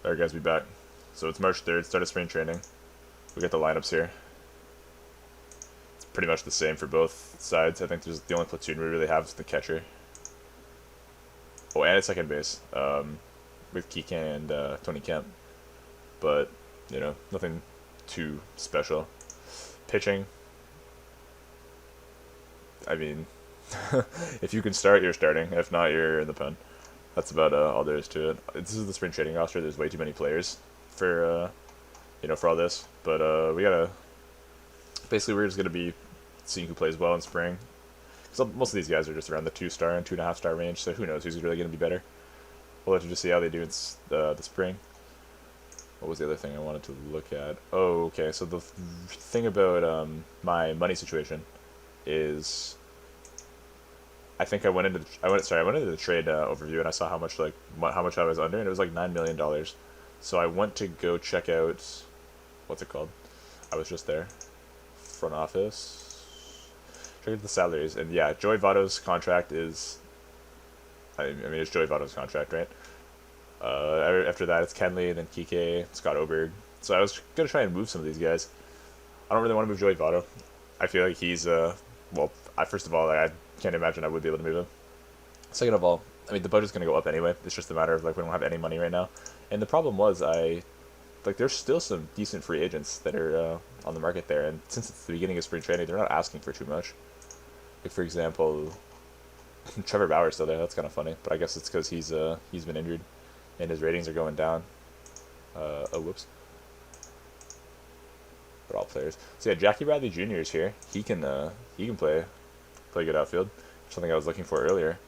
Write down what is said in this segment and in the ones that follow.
Alright guys, we back. So it's March 3rd, start of spring training. We got the lineups here. It's pretty much the same for both sides. I think there's the only platoon we really have is the catcher. Oh, and at second base, with Kike and Tony Kemp. But, nothing too special. Pitching, I mean, if you can start, you're starting. If not, you're in the pen. That's about all there is to it. This is the spring training roster. There's way too many players for for all this. But we gotta basically we're just gonna be seeing who plays well in spring. Because most of these guys are just around the 2-star and 2.5-star range. So who knows who's really gonna be better? We'll have to just see how they do in the spring. What was the other thing I wanted to look at? Oh, okay. So the thing about my money situation is I think I went into the trade overview and I saw how much how much I was under and it was like $9 million. So I went to go check out what's it called? I was just there, front office. Check out the salaries and yeah, Joey Votto's contract is. I mean it's Joey Votto's contract, right? After that it's Kenley, then Kike, Scott Oberg. So I was gonna try and move some of these guys. I don't really want to move Joey Votto. I feel like he's well. First of all, I can't imagine I would be able to move him. Second of all, I mean the budget's gonna go up anyway. It's just a matter of like we don't have any money right now. And the problem was there's still some decent free agents that are on the market there. And since it's the beginning of spring training, they're not asking for too much. Like for example, Trevor Bauer's still there. That's kind of funny, but I guess it's because he's been injured and his ratings are going down. Oh whoops. But all players. So yeah, Jackie Bradley Jr. is here. He can play good outfield. Something I was looking for earlier.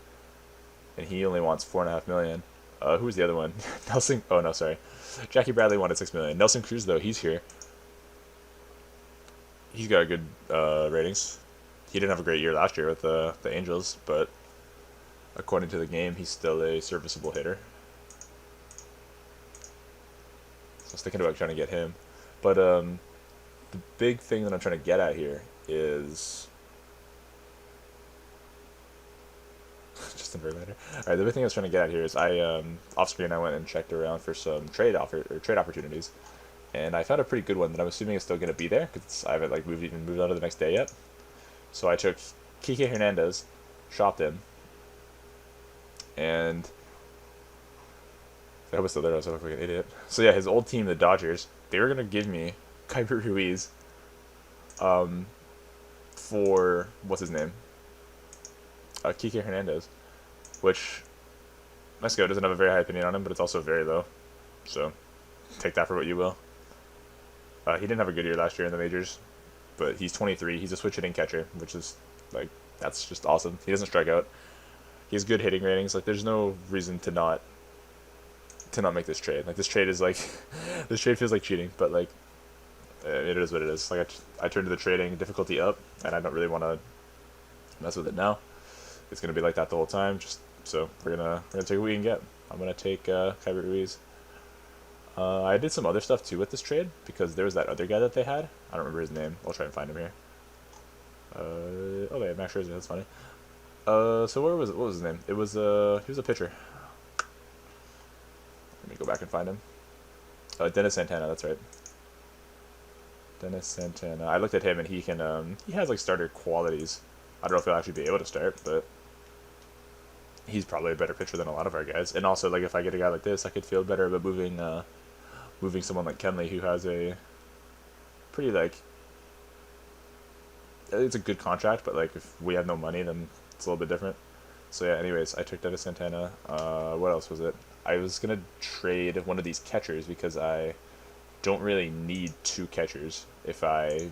And he only wants 4.5 million. Who's the other one? Nelson. Oh no, sorry. Jackie Bradley wanted 6 million. Nelson Cruz though, he's here. He's got good ratings. He didn't have a great year last year with the Angels, but according to the game, he's still a serviceable hitter. So I was thinking about trying to get him, but the big thing that I'm trying to get at here is just in later. All right, the big thing I was trying to get at here is off screen I went and checked around for some trade opportunities, and I found a pretty good one that I'm assuming is still going to be there because I haven't like moved on to the next day yet. So I took Kike Hernandez, shopped him, and I was still there. I was look like an idiot. So yeah, his old team, the Dodgers, they were gonna give me Kyber Ruiz, for what's his name, Kike Hernandez, which Mexico doesn't have a very high opinion on him, but it's also very low. So take that for what you will. He didn't have a good year last year in the majors, but he's 23. He's a switch hitting catcher, which is like that's just awesome. He doesn't strike out. He has good hitting ratings. Like there's no reason to not make this trade. Like this trade is like this trade feels like cheating, but like it is what it is. Like I turned the trading difficulty up, and I don't really want to mess with it now. It's gonna be like that the whole time. Just so we're gonna take what we can get. I'm gonna take Kyber Ruiz. I did some other stuff too with this trade because there was that other guy that they had. I don't remember his name. I'll try and find him here. Oh, they had Max Scherzer. That's funny. So where was it? What was his name? It was he was a pitcher. Let me go back and find him. Dennis Santana. That's right. Dennis Santana. I looked at him and he has like starter qualities. I don't know if he'll actually be able to start, but he's probably a better pitcher than a lot of our guys. And also, like if I get a guy like this, I could feel better about moving someone like Kenley, who has a pretty like it's a good contract, but like if we have no money, then it's a little bit different. So yeah. Anyways, I took Dennis Santana. What else was it? I was gonna trade one of these catchers because I don't really need two catchers. If I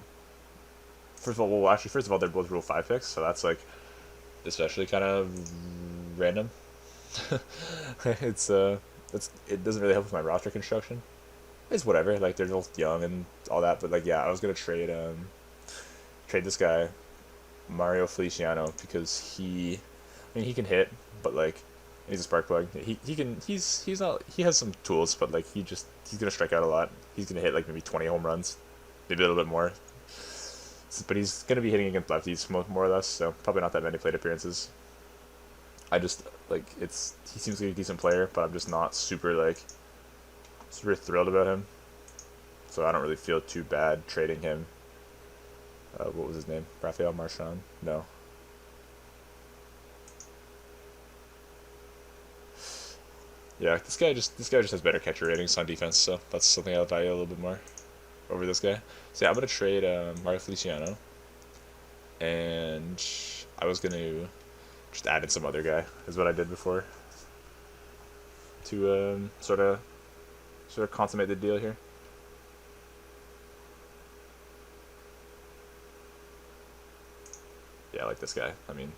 first of all, well, actually, first of all, they're both Rule 5 picks, so that's like especially kind of random. It doesn't really help with my roster construction. It's whatever. Like they're both young and all that, but like yeah, I was gonna trade this guy Mario Feliciano because I mean he can hit, but like he's a spark plug. He's not he has some tools, but like he's gonna strike out a lot. He's gonna hit like maybe 20 home runs, maybe a little bit more. But he's gonna be hitting against lefties more or less, so probably not that many plate appearances. I just like he seems like a decent player, but I'm just not super like Super thrilled about him. So I don't really feel too bad trading him. What was his name? Raphael Marchand? No. Yeah, this guy just has better catcher ratings on defense, so that's something I value a little bit more over this guy. So yeah, I'm gonna trade Mario Feliciano, and I was gonna just add in some other guy, is what I did before, to sort of consummate the deal here. Yeah, I like this guy. I mean,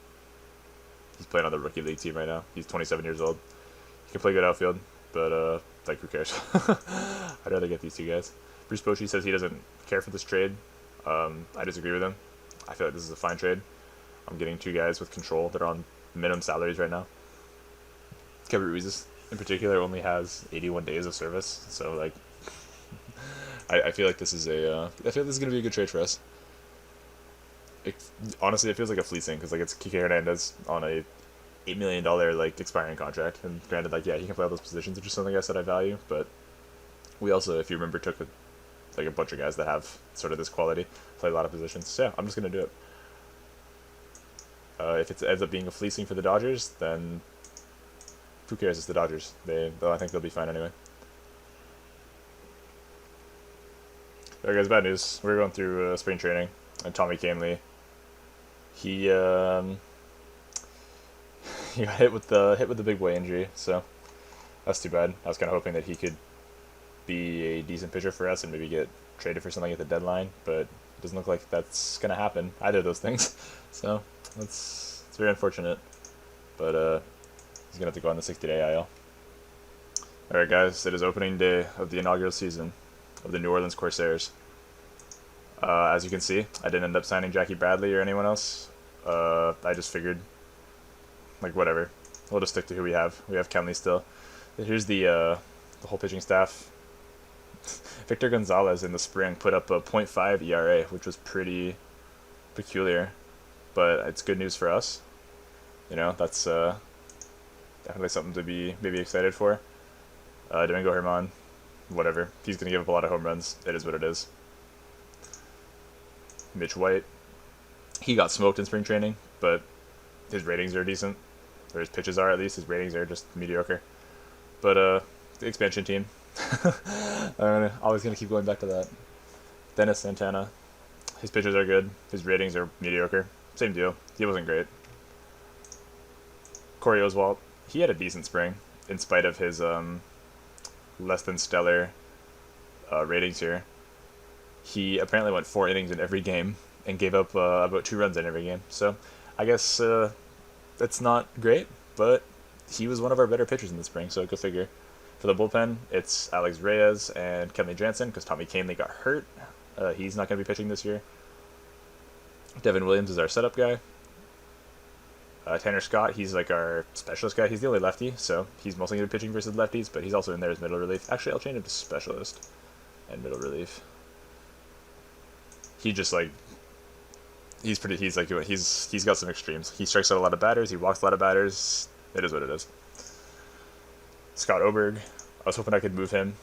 he's playing on the rookie league team right now. He's 27 years old. He can play good outfield, but like who cares? I'd rather get these two guys. Bruce Bochy says he doesn't care for this trade. I disagree with him. I feel like this is a fine trade. I'm getting two guys with control that are on minimum salaries right now. Kevin Ruiz, in particular, only has 81 days of service, so like, I feel like this is I feel like this is gonna be a good trade for us. It, honestly, it feels like a fleecing because like it's Kike Hernandez on a $8 million like expiring contract, and granted, like yeah, he can play all those positions, which is something I said I value, but we also, if you remember, took like a bunch of guys that have sort of this quality, play a lot of positions. So yeah, I'm just gonna do it. If it ends up being a fleecing for the Dodgers, then who cares? It's the Dodgers. I think they'll be fine anyway. There guys, bad news. We're going through spring training, and Tommy Kahnle, he he got hit with the big boy injury, so that's too bad. I was kind of hoping that he could be a decent pitcher for us and maybe get traded for something at the deadline, but it doesn't look like that's gonna happen. Either of those things, so it's very unfortunate. But he's gonna have to go on the 60-day IL. All right, guys, it is opening day of the inaugural season of the New Orleans Corsairs. As you can see, I didn't end up signing Jackie Bradley or anyone else. I just figured, like, whatever. We'll just stick to who we have. We have Kenley still. Here's the whole pitching staff. Victor Gonzalez in the spring put up a .5 ERA, which was pretty peculiar, but it's good news for us. You know, that's definitely something to be maybe excited for. Domingo Germán, whatever. If he's going to give up a lot of home runs, it is what it is. Mitch White, he got smoked in spring training, but his ratings are decent. Or his pitches are, at least. His ratings are just mediocre. But the expansion team, I'm always going to keep going back to that. Dennis Santana, his pitches are good. His ratings are mediocre. Same deal. He wasn't great. Corey Oswalt, he had a decent spring, in spite of his less than stellar ratings here. He apparently went 4 innings in every game and gave up about 2 runs in every game. So I guess that's not great, but he was one of our better pitchers in the spring, so go figure. For the bullpen, it's Alex Reyes and Kenley Jansen because Tommy Kahnle got hurt. He's not going to be pitching this year. Devin Williams is our setup guy. Tanner Scott, he's like our specialist guy. He's the only lefty, so he's mostly going to be pitching versus lefties, but he's also in there as middle relief. Actually, I'll change him to specialist and middle relief. He just like he's got some extremes. He strikes out a lot of batters. He walks a lot of batters. It is what it is. Scott Oberg, I was hoping I could move him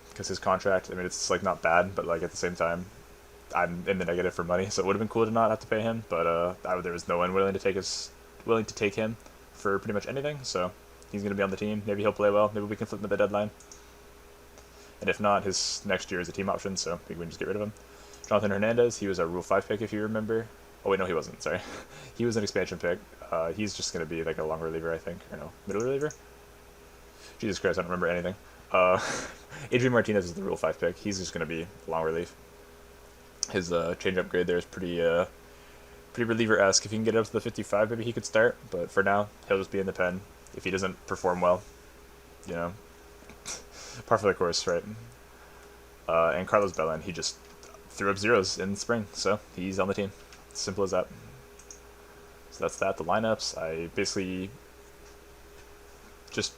because his contract. I mean, it's like not bad, but like at the same time, I'm in the negative for money, so it would have been cool to not have to pay him. But there was no one willing to take him for pretty much anything. So he's going to be on the team. Maybe he'll play well. Maybe we can flip him at the deadline. And if not, his next year is a team option, so we can just get rid of him. Jonathan Hernandez, he was a Rule 5 pick if you remember. Oh wait, no, he wasn't. Sorry, he was an expansion pick. He's just going to be like a long reliever, I think, or no, middle reliever. Jesus Christ, I don't remember anything. Adrian Martinez is the Rule 5 pick. He's just going to be long relief. His change-up grade there is pretty reliever-esque. If he can get up to the 55, maybe he could start. But for now, he'll just be in the pen. If he doesn't perform well, you know, par for the course, right? And Carlos Belen, he just threw up zeros in spring, so he's on the team. Simple as that. So that's that. The lineups, I basically just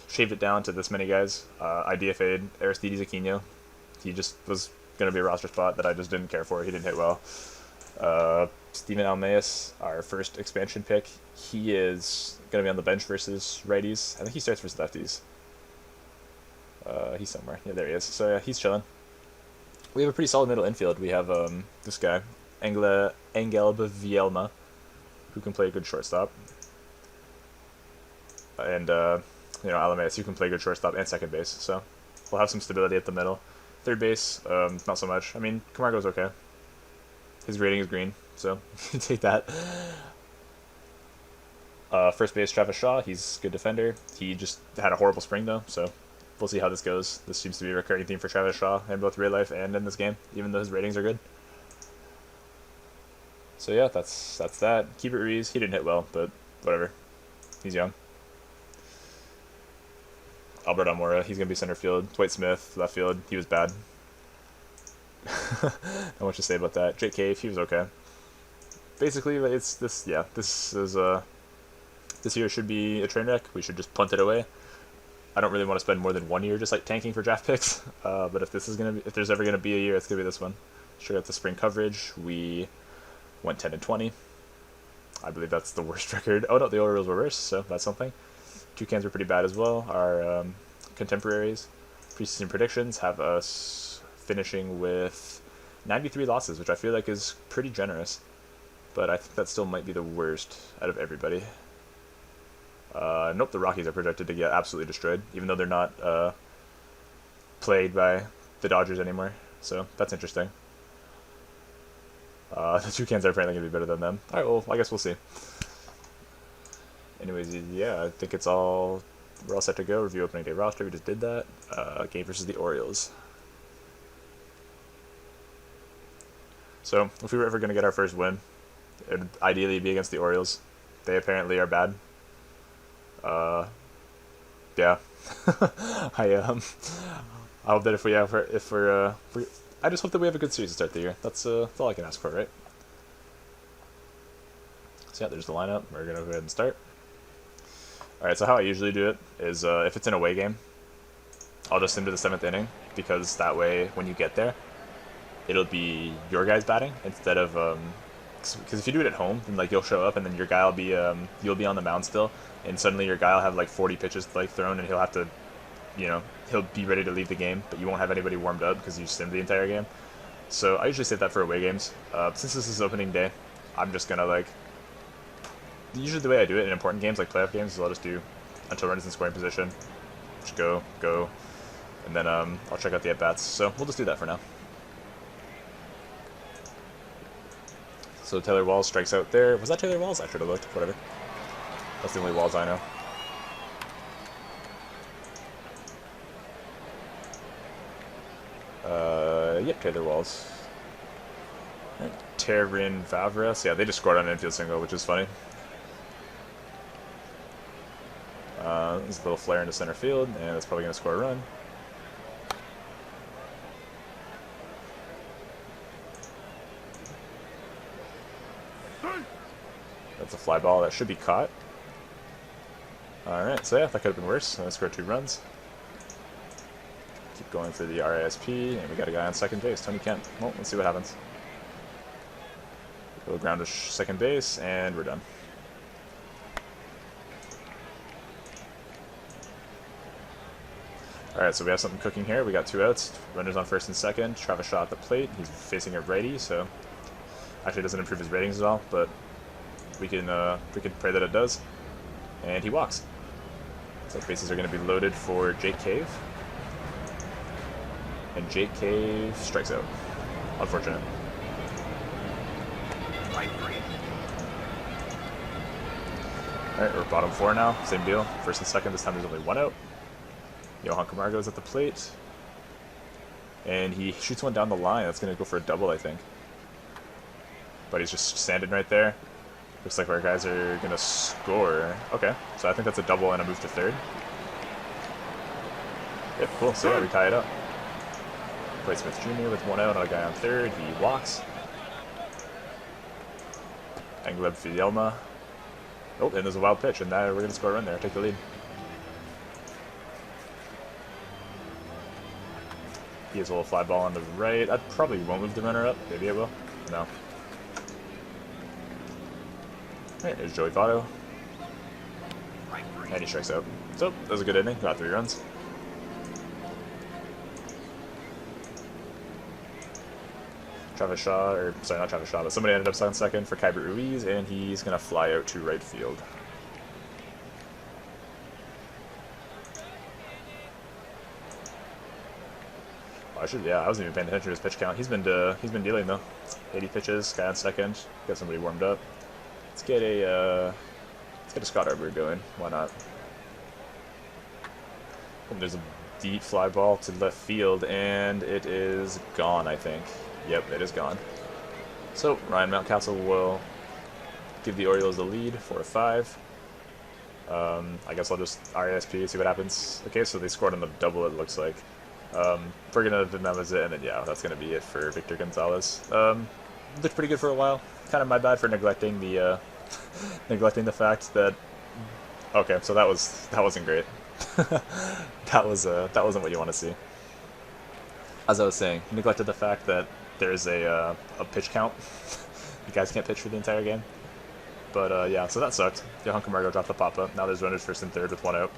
shaved it down to this many guys. I DFA'd Aristides Aquino. He just was going to be a roster spot that I just didn't care for. He didn't hit well. Steven Almeas, our first expansion pick, he is going to be on the bench versus righties. I think he starts versus lefties. He's somewhere. Yeah, there he is. So yeah, he's chilling. We have a pretty solid middle infield. We have this guy, Angelb Vielma, who can play a good shortstop, and Alameus, who can play good shortstop and second base. So we'll have some stability at the middle. Third base, not so much. I mean, Camargo's okay. His rating is green, so take that. First base, Travis Shaw. He's a good defender. He just had a horrible spring though, so we'll see how this goes. This seems to be a recurring theme for Travis Shaw in both real life and in this game, even though his ratings are good. So yeah, that's that. Keep it Ruiz. He didn't hit well, but whatever. He's young. Albert Almora. He's gonna be center field. Dwight Smith, left field. He was bad. Not much to say about that. Jake Cave. He was okay. Basically, it's this. Yeah, this is this year should be a train wreck. We should just punt it away. I don't really want to spend more than 1 year just like tanking for draft picks. But if there's ever gonna be a year, it's gonna be this one. Straight out the spring coverage, we went 10-20. I believe that's the worst record. Oh no, the Orioles were worse, so that's something. Toucans were pretty bad as well. Our contemporaries. Preseason predictions have us finishing with 93 losses, which I feel like is pretty generous. But I think that still might be the worst out of everybody. Nope, the Rockies are projected to get absolutely destroyed, even though they're not played by the Dodgers anymore. So that's interesting. The Toucans are apparently going to be better than them. Alright, well, I guess we'll see. Anyways, yeah, I think we're all set to go. Review opening day roster, we just did that. Game versus the Orioles. So, if we were ever going to get our first win, it would ideally be against the Orioles. They apparently are bad. Yeah. I hope that I just hope that we have a good series to start the year. That's all I can ask for, right? So yeah, there's the lineup. We're gonna go ahead and start. All right. So how I usually do it is, if it's an away game, I'll just sim to the 7th inning, because that way when you get there, it'll be your guys batting instead of because if you do it at home, then like you'll show up and then your guy will be you'll be on the mound still, and suddenly your guy will have like 40 pitches like thrown, and he'll have to, he'll be ready to leave the game, but you won't have anybody warmed up because you simmed the entire game. So I usually save that for away games. Since this is opening day, I'm just gonna usually the way I do it in important games like playoff games is I'll just do until runners in scoring position, just go, and then I'll check out the at bats. So we'll just do that for now. So Taylor Walls strikes out there. Was that Taylor Walls? I should have looked. Whatever. That's the only Walls I know. Yep, Taylor Walls. Terrin Vavras. Yeah, they just scored on an infield single, which is funny. There's a little flare into center field, and that's probably going to score a run. That's a fly ball that should be caught. Alright, so yeah, that could have been worse. I scored 2 runs. Keep going for the RISP, and we got a guy on second base, Tony Kent. Well, let's see what happens. Go ground to second base, and we're done. Alright, so we have something cooking here. We got 2 outs. Runners on first and second. Travis Shaw at the plate. He's facing a righty, so actually doesn't improve his ratings at all, but we can pray that it does. And he walks. So bases are going to be loaded for Jake Cave. And Jake Cave strikes out. Unfortunate. Alright, we're bottom 4 now. Same deal. First and second. This time there's only 1 out. Johan Camargo's at the plate. And he shoots one down the line. That's going to go for a double, I think. But he's just standing right there. Looks like our guys are going to score. Okay, so I think that's a double and a move to third. Yep, cool. So yeah, we tie it up. Play Smith Jr. with 1 out on a guy on third. He walks. Angleb Fidelma. Oh, and there's a wild pitch, and now we're going to score a run there. Take the lead. He has a little fly ball on the right. I probably won't move the runner up. Maybe I will. No. Alright, there's Joey Votto. And he strikes out. So, that was a good inning. Got 3 runs. Travis Shaw, or sorry, not Travis Shaw, but somebody ended up on second for Kyber Ruiz, and he's going to fly out to right field. I wasn't even paying attention to his pitch count. He's been dealing though. 80 pitches, guy on second. Got somebody warmed up. Let's get a Scott Arbor going. Why not? And there's a deep fly ball to left field, and it is gone, I think. Yep, it is gone. So Ryan Mountcastle will give the Orioles the lead, 4-5. I guess I'll just RASP, see what happens. Okay, so they scored on the double, it looks like. We're gonna denounce it, and then yeah, that's gonna be it for Victor Gonzalez. Looked pretty good for a while. Kind of my bad for neglecting the fact that. Okay, so that wasn't great. that wasn't what you want to see. As I was saying, neglected the fact that there's a pitch count. You guys can't pitch for the entire game. But yeah, so that sucked. Johan Camargo dropped the pop-up. Now there's runners first and third with one out.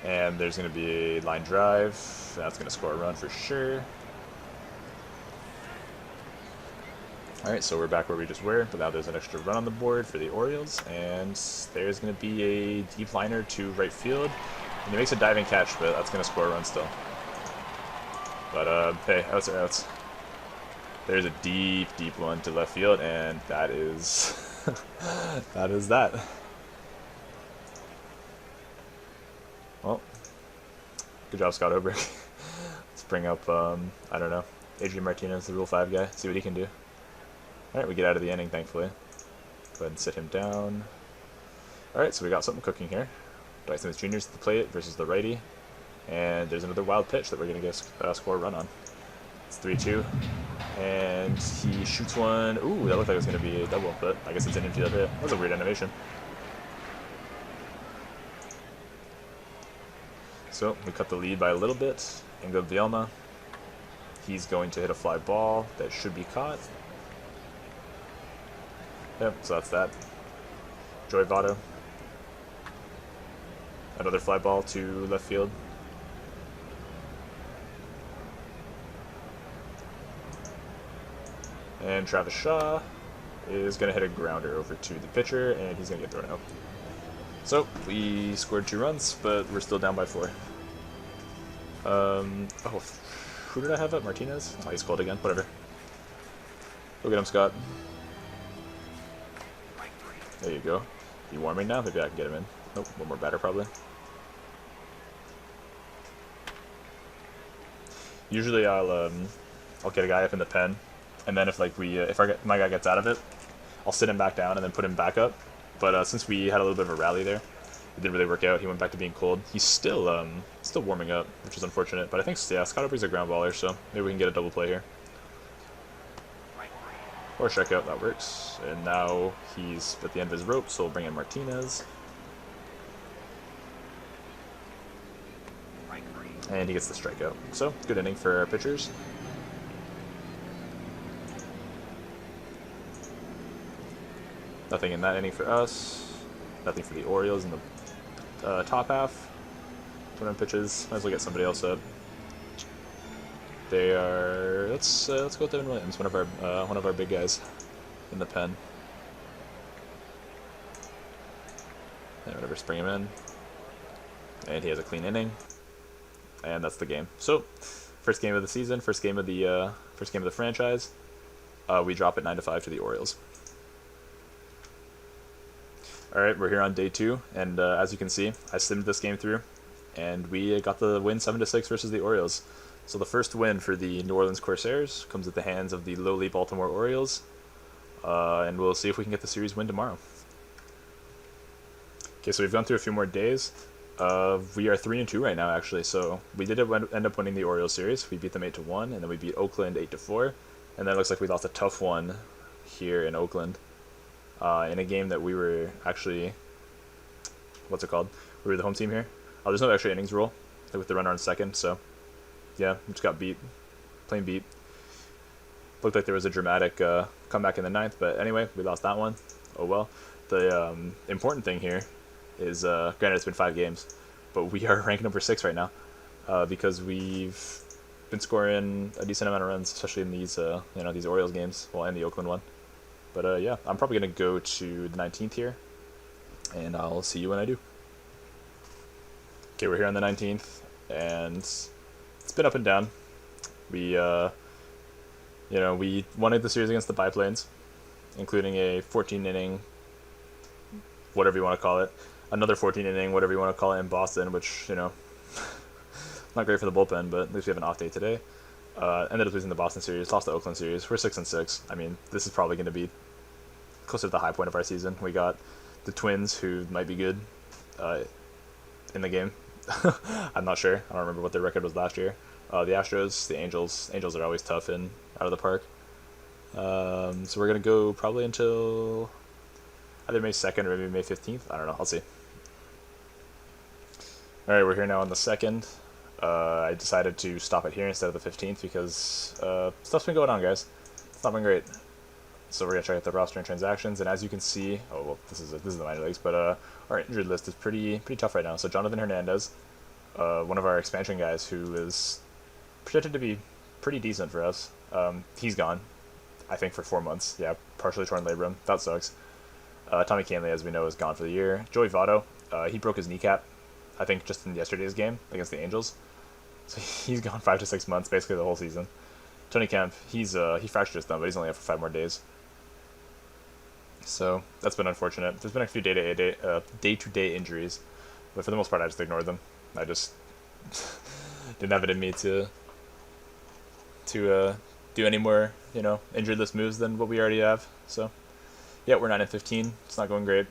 And there's going to be a line drive. That's going to score a run for sure. Alright, so we're back where we just were, but now there's an extra run on the board for the Orioles. And there's going to be a deep liner to right field. And he makes a diving catch, but that's going to score a run still. But hey, outs are outs. There's a deep one to left field, and that is that is that. Well, good job, Scott Oberg. Let's bring up, I don't know, Adrian Martinez, the Rule 5 guy, see what he can do. Alright, we get out of the inning, thankfully. Go ahead and sit him down. Alright, so we got something cooking here. Dwight Smith Jr. is at the plate versus the righty. And there's another wild pitch that we're going to get score a run on. It's 3-2. And he shoots one. Ooh, that looked like it was going to be a double, but I guess it's an infield hit. That was a weird animation. So we cut the lead by a little bit. Ingo Vielma. He's going to hit a fly ball that should be caught. Yep, so that's that. Joey Votto. Another fly ball to left field. And Travis Shaw is going to hit a grounder over to the pitcher, and he's going to get thrown out. So, we scored 2 runs, but we're still down by 4. Oh, who did I have up? Martinez? Oh, he's cold again. Whatever. Go get him, Scott. There you go. You warming now? Maybe I can get him in. Nope, one more batter probably. Usually I'll get a guy up in the pen, and then if my guy gets out of it, I'll sit him back down and then put him back up. But since we had a little bit of a rally there, it didn't really work out. He went back to being cold. He's still warming up, which is unfortunate. But I think Scott Oberg's a ground baller, so maybe we can get a double play here. Or strikeout, that works. And now he's at the end of his rope, so we'll bring in Martinez. And he gets the strikeout. So, good inning for our pitchers. Nothing in that inning for us. Nothing for the Orioles in the top half. 21 pitches. Might as well get somebody else up. They are. Let's go with Devin Williams, one of our big guys in the pen. And whatever, bring him in. And he has a clean inning. And that's the game. So, first game of the season, first game of the franchise. We drop it 9-5 to the Orioles. All right, we're here on day 2, and as you can see, I simmed this game through, and we got the win 7-6 versus the Orioles. So the first win for the New Orleans Corsairs comes at the hands of the lowly Baltimore Orioles, and we'll see if we can get the series win tomorrow. Okay, so we've gone through a few more days. We are 3-2 right now, actually. So we did end up winning the Orioles series. We beat them 8-1, and then we beat Oakland 8-4, and then it looks like we lost a tough one here in Oakland, in a game that we were actually, what's it called? We were the home team here. There's no extra innings rule with the runner on second, so yeah, we just got beat, plain beat. Looked like there was a dramatic comeback in the 9th, but anyway, we lost that one. Oh well. The important thing here is, granted it's been 5 games, but we are ranked number 6 right now, because we've been scoring a decent amount of runs, especially in these these Orioles games. Well, and the Oakland one. But yeah, I'm probably gonna go to the 19th here, and I'll see you when I do. Okay, we're here on the 19th, and it's been up and down. We we won the series against the Biplanes, including a 14 inning, whatever you want to call it, another 14 inning, whatever you want to call it, in Boston, which not great for the bullpen, but at least we have an off day today. Ended up losing the Boston series, lost the Oakland series. We're 6-6. I mean, this is probably going to be closer to the high point of our season. We got the Twins, who might be good in the game. I'm not sure. I don't remember what their record was last year. The Astros, the Angels. Angels are always tough and out of the park. So we're going to go probably until either May 2nd or maybe May 15th. I don't know. I'll see. Alright, we're here now on the 2nd. I decided to stop it here instead of the 15th because stuff's been going on, guys. It's not been great. So we're going to check out the roster and transactions, and as you can see, this is the minor leagues, but our injured list is pretty tough right now. So Jonathan Hernandez, one of our expansion guys who is projected to be pretty decent for us, he's gone, I think, for 4 months. Yeah, partially torn labrum. That sucks. Tommy Kahnle, as we know, is gone for the year. Joey Votto, he broke his kneecap, I think, just in yesterday's game against the Angels. So he's gone 5 to 6 months, basically the whole season. Tony Kemp, he fractured his thumb, but he's only out for 5 more days. So that's been unfortunate. There's been a few day-to-day injuries, but for the most part, I just ignored them. I just didn't have it in me to do any more, injured list moves than what we already have. So yeah, we're 9-15. It's not going great,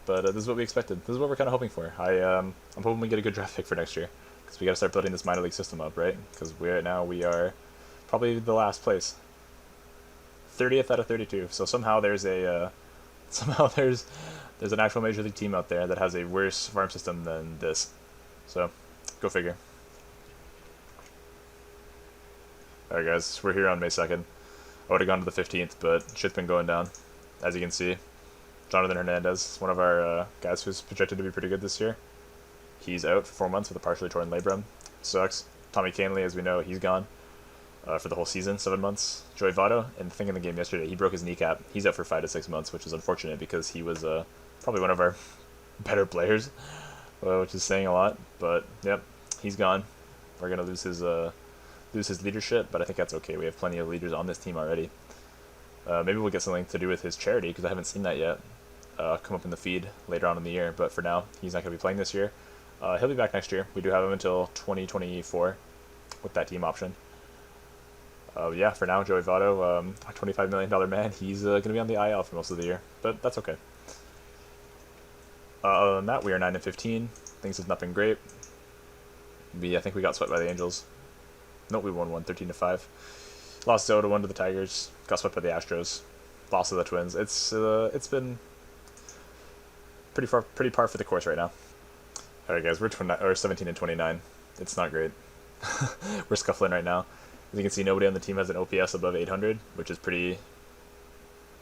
but this is what we expected. This is what we're kind of hoping for. I'm hoping we get a good draft pick for next year, because we got to start building this minor league system up, right? Because we are probably the last place. 30th out of 32. So somehow there's an actual major league team out there that has a worse farm system than this. So go figure. Alright guys, we're here on May 2nd. I would have gone to the 15th, but shit's been going down. As you can see, Jonathan Hernandez, one of our guys who's projected to be pretty good this year. He's out for 4 months with a partially torn labrum. Sucks. Tommy Kahnle, as we know, he's gone for the whole season, 7 months. Joey Votto, and I think in the game yesterday, he broke his kneecap. He's out for 5 to 6 months, which is unfortunate because he was probably one of our better players, which is saying a lot. But yep, he's gone. We're gonna lose his leadership, but I think that's okay. We have plenty of leaders on this team already. Maybe we'll get something to do with his charity, because I haven't seen that yet come up in the feed later on in the year. But for now, he's not going to be playing this year. He'll be back next year. We do have him until 2024 with that team option. Yeah, for now, Joey Votto, a $25 million man, he's going to be on the IL for most of the year, but that's okay. Other than that, we are 9-15. Things have not been great. I think we got swept by the Angels. Nope, we won 13-5. Lost 0-1 to the Tigers. Got swept by the Astros. Lost to the Twins. It's been pretty par for the course right now. All right, guys, we're 17-29. It's not great. We're scuffling right now. As you can see, nobody on the team has an OPS above 800, which is pretty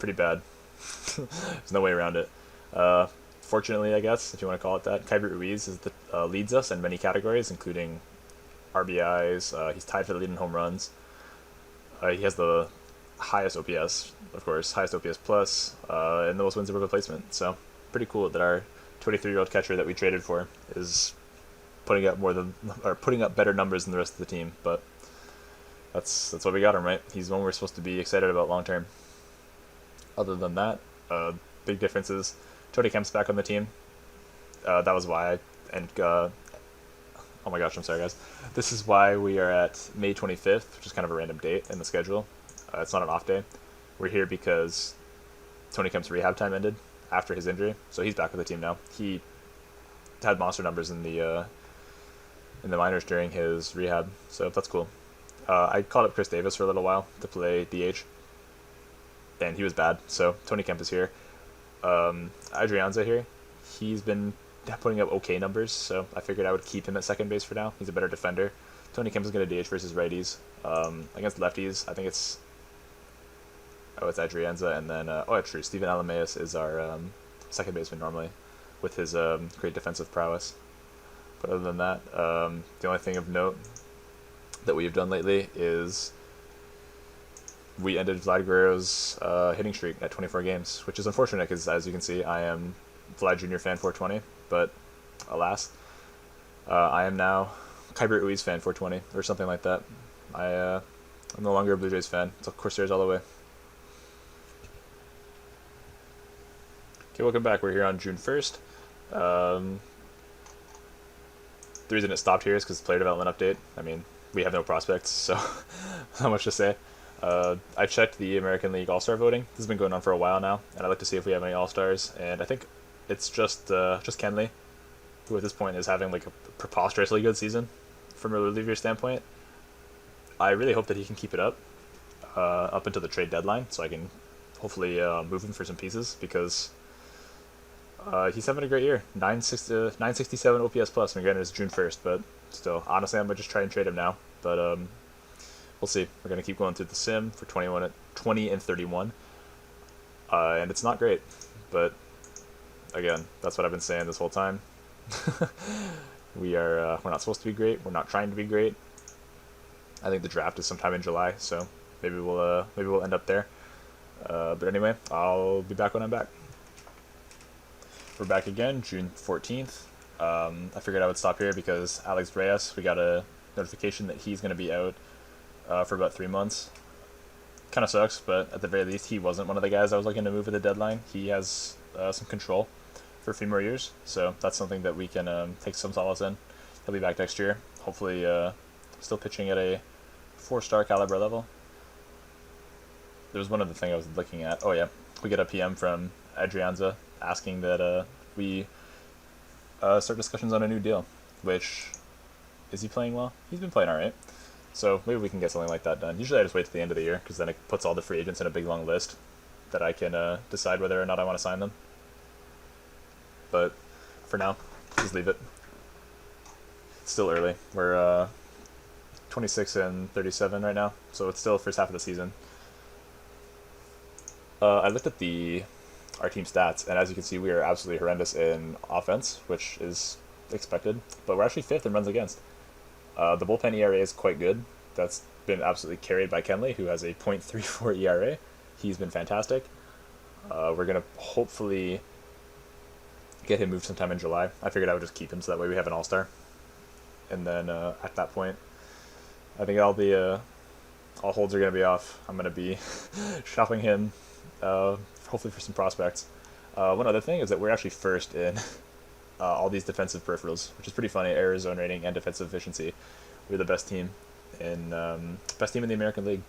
bad. There's no way around it. Fortunately, I guess, if you want to call it that, Kyber Ruiz leads us in many categories, including RBIs. He's tied for the lead in home runs. He has the highest OPS, of course, highest OPS plus, and the most wins above replacement. So pretty cool that our 23-year-old catcher that we traded for is putting up better numbers than the rest of the team. But that's what we got him, right? He's one we're supposed to be excited about long term. Other than that, big differences. Tony Kemp's back on the team. That was why oh my gosh, I'm sorry guys. This is why we are at May 25th, which is kind of a random date in the schedule. It's not an off day. We're here because Tony Kemp's rehab time ended after his injury, so he's back with the team now. He had monster numbers in the minors during his rehab, so that's cool. I called up Chris Davis for a little while to play DH, and he was bad, so Tony Kemp is here. Adrianza here, he's been putting up okay numbers, so I figured I would keep him at second base for now. He's a better defender. Tony Kemp is going to DH versus righties. Against lefties, I think it's Adrianza, and then it's true, Steven Alameus is our second baseman normally, with his great defensive prowess. But other than that, the only thing of note that we've done lately is we ended Vlad Guerrero's hitting streak at 24 games, which is unfortunate because, as you can see, I am Vlad Jr. fan 420, but alas, I am now Kyber Ruiz fan 420, or something like that. I'm no longer a Blue Jays fan. It's Corsairs all the way. Okay, welcome back. We're here on June 1st. The reason it stopped here is because player development update. I mean, we have no prospects, so not much to say. I checked the American League All-Star voting. This has been going on for a while now, and I'd like to see if we have any All-Stars. And I think it's just Kenley, who at this point is having like a preposterously good season from a reliever standpoint. I really hope that he can keep it up until the trade deadline, so I can hopefully move him for some pieces, because he's having a great year. 967 OPS plus. I mean, granted, it's June 1st, but still, honestly, I'm going to just try and trade him now. But we'll see. We're going to keep going through the sim for 20 and 31. And it's not great, but again, that's what I've been saying this whole time. We're not supposed to be great. We're not trying to be great. I think the draft is sometime in July, so maybe we'll end up there. But anyway, I'll be back when I'm back. We're back again, June 14th. I figured I would stop here because Alex Reyes, we got a notification that he's going to be out for about 3 months. Kind of sucks, but at the very least, he wasn't one of the guys I was looking to move at the deadline. He has some control for a few more years, so that's something that we can take some solace in. He'll be back next year, hopefully still pitching at a 4-star caliber level. There was one other thing I was looking at. Oh yeah, we get a PM from Adrianza asking that we start discussions on a new deal, which, is he playing well? He's been playing alright. So maybe we can get something like that done. Usually I just wait to the end of the year, because then it puts all the free agents in a big long list that I can decide whether or not I want to sign them. But for now, just leave it. It's still early. We're 26 and 37 right now, so it's still the first half of the season. I looked at our team stats, and as you can see, we are absolutely horrendous in offense, which is expected, but we're actually 5th in runs against. The bullpen ERA is quite good. That's been absolutely carried by Kenley, who has a .34 ERA. He's been fantastic. We're going to hopefully get him moved sometime in July. I figured I would just keep him so that way we have an all-star. And then at that point, I think all holds are going to be off. I'm going to be shopping him, hopefully for some prospects. One other thing is that we're actually first in all these defensive peripherals, which is pretty funny. Error zone rating and defensive efficiency. We're the best team in the American League,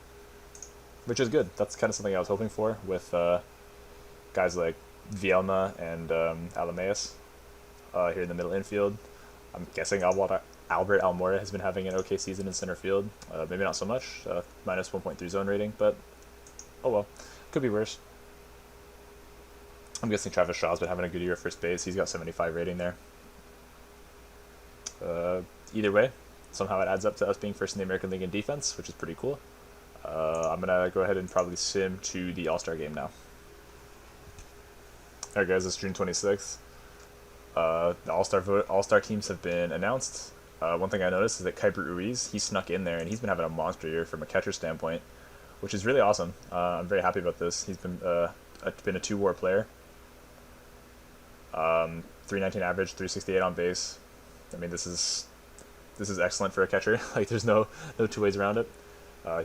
which is good. That's kind of something I was hoping for with guys like Vielma and Alameus here in the middle infield. I'm guessing Albert Almora has been having an okay season in center field. Maybe not so much, minus 1.3 zone rating, but oh well, could be worse. I'm guessing Travis Shaw's been having a good year at first base. He's got 75 rating there. Either way, somehow it adds up to us being first in the American League in defense, which is pretty cool. I'm going to go ahead and probably sim to the All-Star game now. Alright guys, it's June 26th. The All-Star teams have been announced. One thing I noticed is that Kyber Ruiz, he snuck in there, and he's been having a monster year from a catcher standpoint, which is really awesome. I'm very happy about this. He's been a 2-WAR player. 319 average, 368 on base. I mean, this is excellent for a catcher. Like, there's no two ways around it.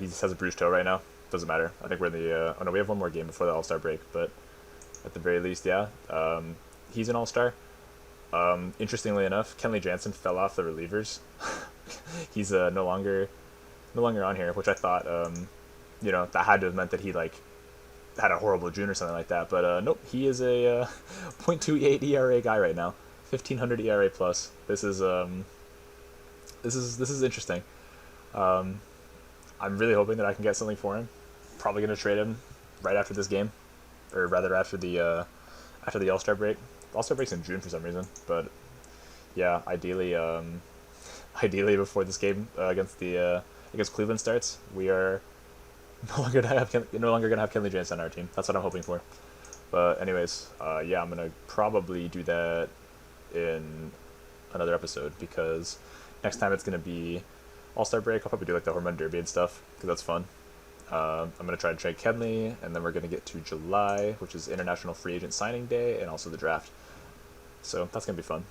He just has a bruised toe right now. Doesn't matter. I think we're in the oh no, we have one more game before the All-Star break, but at the very least, yeah. He's an All-Star. Interestingly enough, Kenley Jansen fell off the relievers. He's no longer on here, which I thought that had to have meant that he had a horrible June or something like that. But nope, he is a .28 ERA guy right now, 1500 ERA plus. This is interesting. I'm really hoping that I can get something for him. Probably going to trade him right after this game, or rather after the All-Star break. All-Star break's in June for some reason, but yeah, ideally before this game against Cleveland starts, we are no longer gonna have Kenley Jansen on our team. That's what I'm hoping for. But anyways, yeah, I'm gonna probably do that in another episode, because next time it's gonna be All-Star break, I'll probably do like the Hormone Derby and stuff, because that's fun. I'm going to try to trade Kenley, and then we're going to get to July, which is International Free Agent Signing Day, and also the draft. So that's going to be fun.